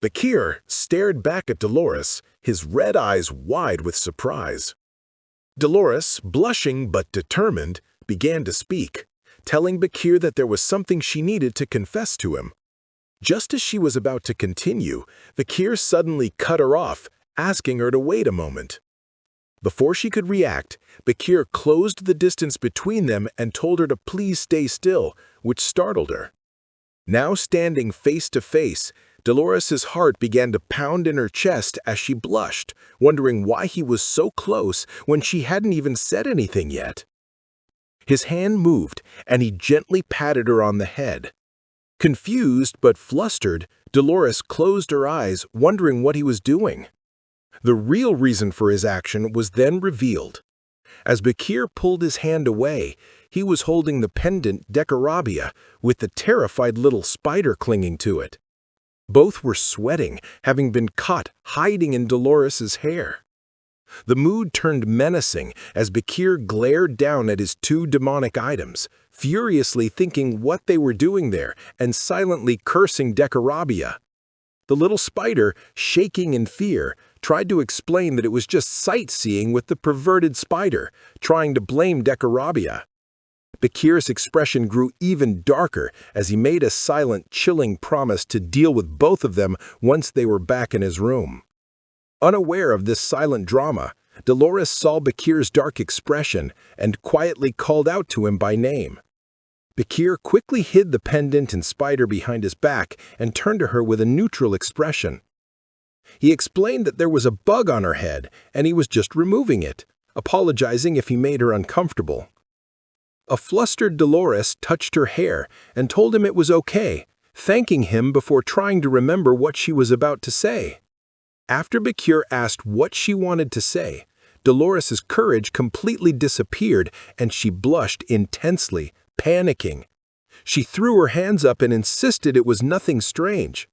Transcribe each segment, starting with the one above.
Bakir stared back at Dolores, his red eyes wide with surprise. Dolores, blushing but determined, began to speak, telling Bakir that there was something she needed to confess to him. Just as she was about to continue, Bakir suddenly cut her off, asking her to wait a moment. Before she could react, Bakir closed the distance between them and told her to please stay still, which startled her. Now standing face to face, Dolores's heart began to pound in her chest as she blushed, wondering why he was so close when she hadn't even said anything yet. His hand moved, and he gently patted her on the head. Confused but flustered, Dolores closed her eyes, wondering what he was doing. The real reason for his action was then revealed. As Bakir pulled his hand away, he was holding the pendant Decorabia, with the terrified little spider clinging to it. Both were sweating, having been caught hiding in Dolores's hair. The mood turned menacing as Bakir glared down at his two demonic items, furiously thinking what they were doing there and silently cursing Decorabia. The little spider, shaking in fear, tried to explain that it was just sightseeing with the perverted spider, trying to blame Decorabia. Bakir's expression grew even darker as he made a silent, chilling promise to deal with both of them once they were back in his room. Unaware of this silent drama, Dolores saw Bakir's dark expression and quietly called out to him by name. Bakir quickly hid the pendant and spider behind his back and turned to her with a neutral expression. He explained that there was a bug on her head and he was just removing it, apologizing if he made her uncomfortable. A flustered Dolores touched her hair and told him it was okay, thanking him before trying to remember what she was about to say. After Bakir asked what she wanted to say, Dolores's courage completely disappeared and she blushed intensely, panicking. She threw her hands up and insisted it was nothing strange.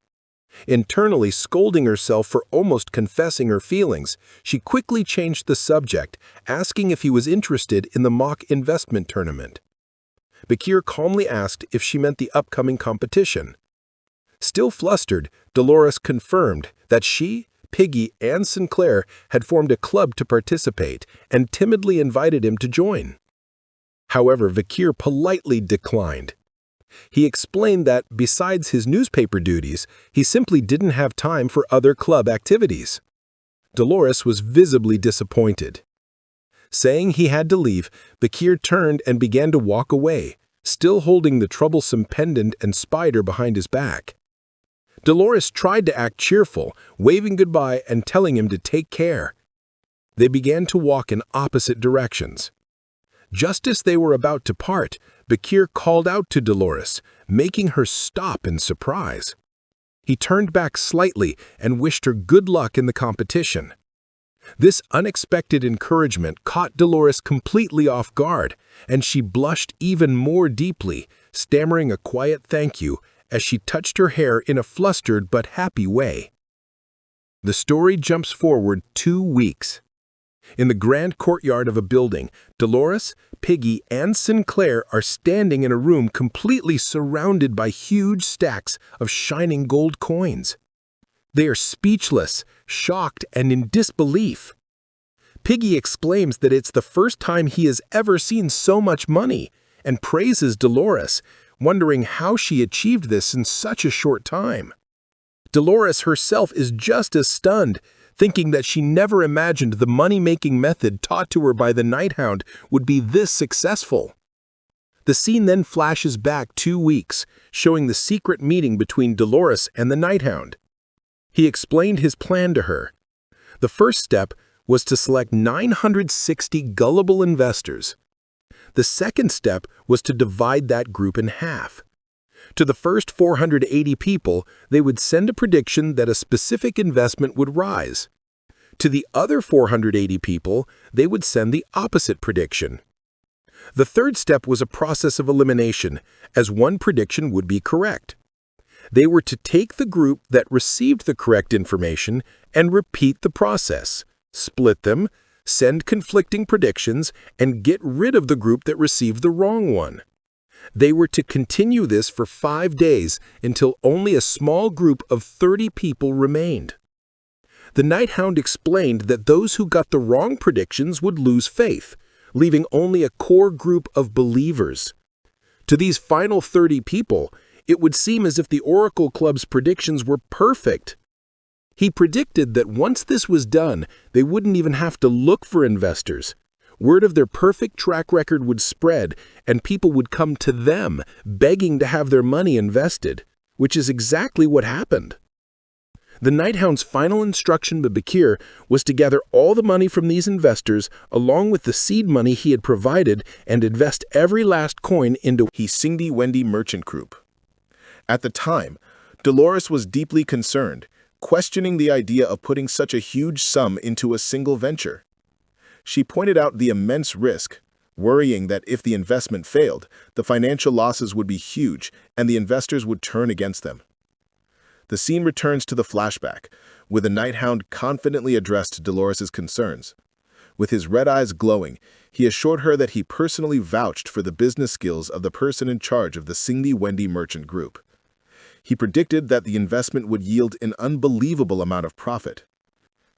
Internally scolding herself for almost confessing her feelings, she quickly changed the subject, asking if he was interested in the mock investment tournament. Bakir calmly asked if she meant the upcoming competition. Still flustered, Dolores confirmed that she, Piggy, and Sinclair had formed a club to participate and timidly invited him to join. However, Bakir politely declined. He explained that, besides his newspaper duties, he simply didn't have time for other club activities. Dolores was visibly disappointed. Saying he had to leave, Bakir turned and began to walk away, still holding the troublesome pendant and spider behind his back. Dolores tried to act cheerful, waving goodbye and telling him to take care. They began to walk in opposite directions. Just as they were about to part, Bakir called out to Dolores, making her stop in surprise. He turned back slightly and wished her good luck in the competition. This unexpected encouragement caught Dolores completely off guard, and she blushed even more deeply, stammering a quiet thank you as she touched her hair in a flustered but happy way. The story jumps forward 2 weeks. In the grand courtyard of a building, Dolores, Piggy, and Sinclair are standing in a room completely surrounded by huge stacks of shining gold coins. They are speechless, shocked, and in disbelief. Piggy exclaims that it's the first time he has ever seen so much money and praises Dolores, wondering how she achieved this in such a short time. Dolores herself is just as stunned, thinking that she never imagined the money-making method taught to her by the Night Hound would be this successful. The scene then flashes back 2 weeks, showing the secret meeting between Dolores and the Night Hound. He explained his plan to her. The first step was to select 960 gullible investors. The second step was to divide that group in half. To the first 480 people, they would send a prediction that a specific investment would rise. To the other 480 people, they would send the opposite prediction. The third step was a process of elimination, as one prediction would be correct. They were to take the group that received the correct information and repeat the process, split them, send conflicting predictions, and get rid of the group that received the wrong one. They were to continue this for 5 days until only a small group of 30 people remained. The Night Hound explained that those who got the wrong predictions would lose faith, leaving only a core group of believers. To these final 30 people, it would seem as if the Oracle Club's predictions were perfect. He predicted that once this was done, they wouldn't even have to look for investors. Word of their perfect track record would spread, and people would come to them, begging to have their money invested, which is exactly what happened. The Night Hound's final instruction to Bakir was to gather all the money from these investors, along with the seed money he had provided, and invest every last coin into the Singdi Wendy Merchant Group. At the time, Dolores was deeply concerned, questioning the idea of putting such a huge sum into a single venture. She pointed out the immense risk, worrying that if the investment failed, the financial losses would be huge and the investors would turn against them. The scene returns to the flashback, with the Night Hound confidently addressed Dolores' concerns. With his red eyes glowing, he assured her that he personally vouched for the business skills of the person in charge of the Singdi Wendy Merchant Group. He predicted that the investment would yield an unbelievable amount of profit.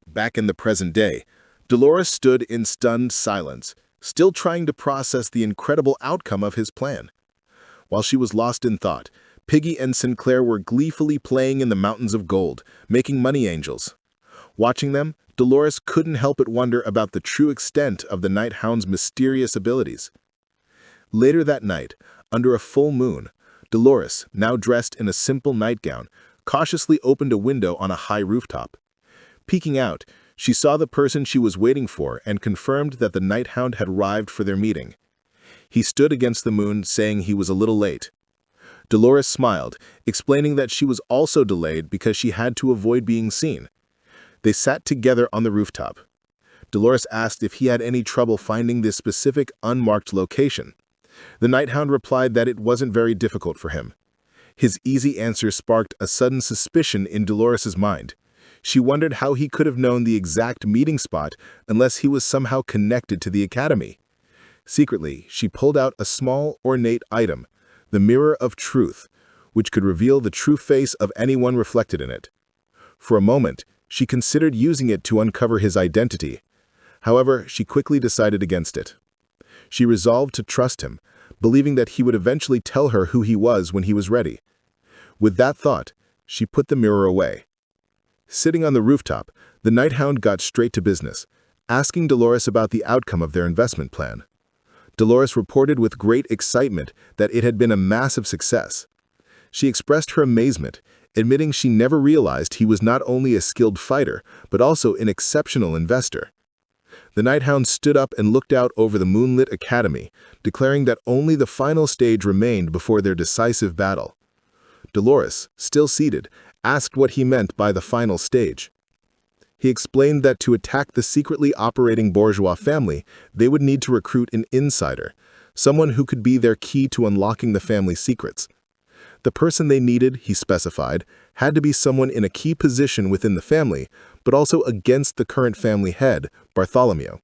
Back in the present day, Dolores stood in stunned silence, still trying to process the incredible outcome of his plan. While she was lost in thought, Piggy and Sinclair were gleefully playing in the mountains of gold, making money angels. Watching them, Dolores couldn't help but wonder about the true extent of the Night Hound's mysterious abilities. Later that night, under a full moon, Dolores, now dressed in a simple nightgown, cautiously opened a window on a high rooftop. Peeking out, she saw the person she was waiting for and confirmed that the Night Hound had arrived for their meeting. He stood against the moon, saying he was a little late. Dolores smiled, explaining that she was also delayed because she had to avoid being seen. They sat together on the rooftop. Dolores asked if he had any trouble finding this specific unmarked location. The Night Hound replied that it wasn't very difficult for him. His easy answer sparked a sudden suspicion in Dolores' mind. She wondered how he could have known the exact meeting spot unless he was somehow connected to the academy. Secretly, she pulled out a small, ornate item, the Mirror of Truth, which could reveal the true face of anyone reflected in it. For a moment, she considered using it to uncover his identity. However, she quickly decided against it. She resolved to trust him, believing that he would eventually tell her who he was when he was ready. With that thought, she put the mirror away. Sitting on the rooftop, the Night Hound got straight to business, asking Dolores about the outcome of their investment plan. Dolores reported with great excitement that it had been a massive success. She expressed her amazement, admitting she never realized he was not only a skilled fighter, but also an exceptional investor. The Night Hound stood up and looked out over the moonlit academy, declaring that only the final stage remained before their decisive battle. Dolores, still seated, asked what he meant by the final stage. He explained that to attack the secretly operating bourgeois family, they would need to recruit an insider, someone who could be their key to unlocking the family's secrets. The person they needed, he specified, had to be someone in a key position within the family, but also against the current family head, Bartholomew.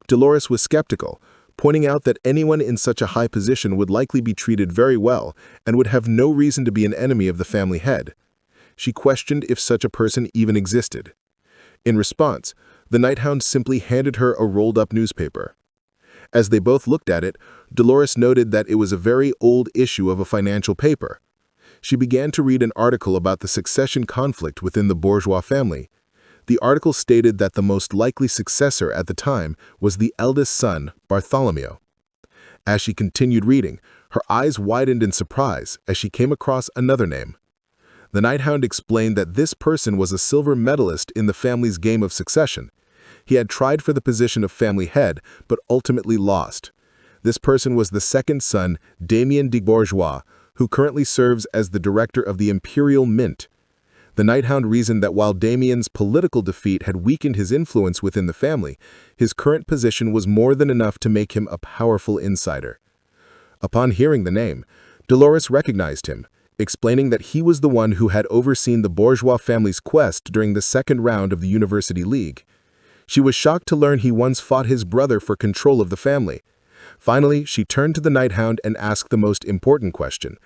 Dolores was skeptical, pointing out that anyone in such a high position would likely be treated very well and would have no reason to be an enemy of the family head. She questioned if such a person even existed. In response, the Night Hound simply handed her a rolled-up newspaper. As they both looked at it, Dolores noted that it was a very old issue of a financial paper. She began to read an article about the succession conflict within the bourgeois family. The article stated that the most likely successor at the time was the eldest son, Bartholomew. As she continued reading, her eyes widened in surprise as she came across another name. The Night Hound explained that this person was a silver medalist in the family's game of succession. He had tried for the position of family head, but ultimately lost. This person was the second son, Damien de Bourgeois, who currently serves as the director of the Imperial Mint. The Night Hound reasoned that while Damien's political defeat had weakened his influence within the family, his current position was more than enough to make him a powerful insider. Upon hearing the name, Dolores recognized him, explaining that he was the one who had overseen the bourgeois family's quest during the second round of the University League. She was shocked to learn he once fought his brother for control of the family. Finally, she turned to the Night Hound and asked the most important question.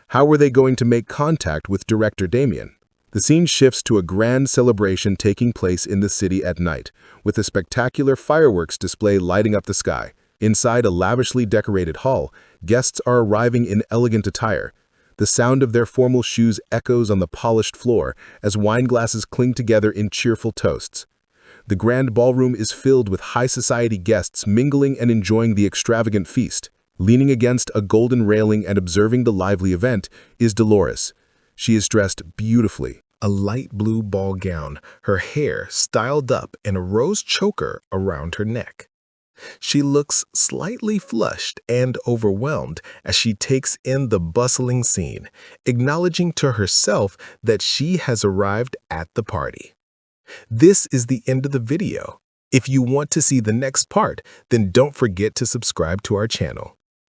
How were they going to make contact with director Damien? The scene shifts to a grand celebration taking place in the city at night, with a spectacular fireworks display lighting up the sky. Inside a lavishly decorated hall, guests are arriving in elegant attire. The sound of their formal shoes echoes on the polished floor as wine glasses cling together in cheerful toasts. The grand ballroom is filled with high society guests mingling and enjoying the extravagant feast. Leaning against a golden railing and observing the lively event is Dolores. She is dressed beautifully. A light blue ball gown, her hair styled up and a rose choker around her neck. She looks slightly flushed and overwhelmed as she takes in the bustling scene, acknowledging to herself that she has arrived at the party. This is the end of the video. If you want to see the next part, then don't forget to subscribe to our channel.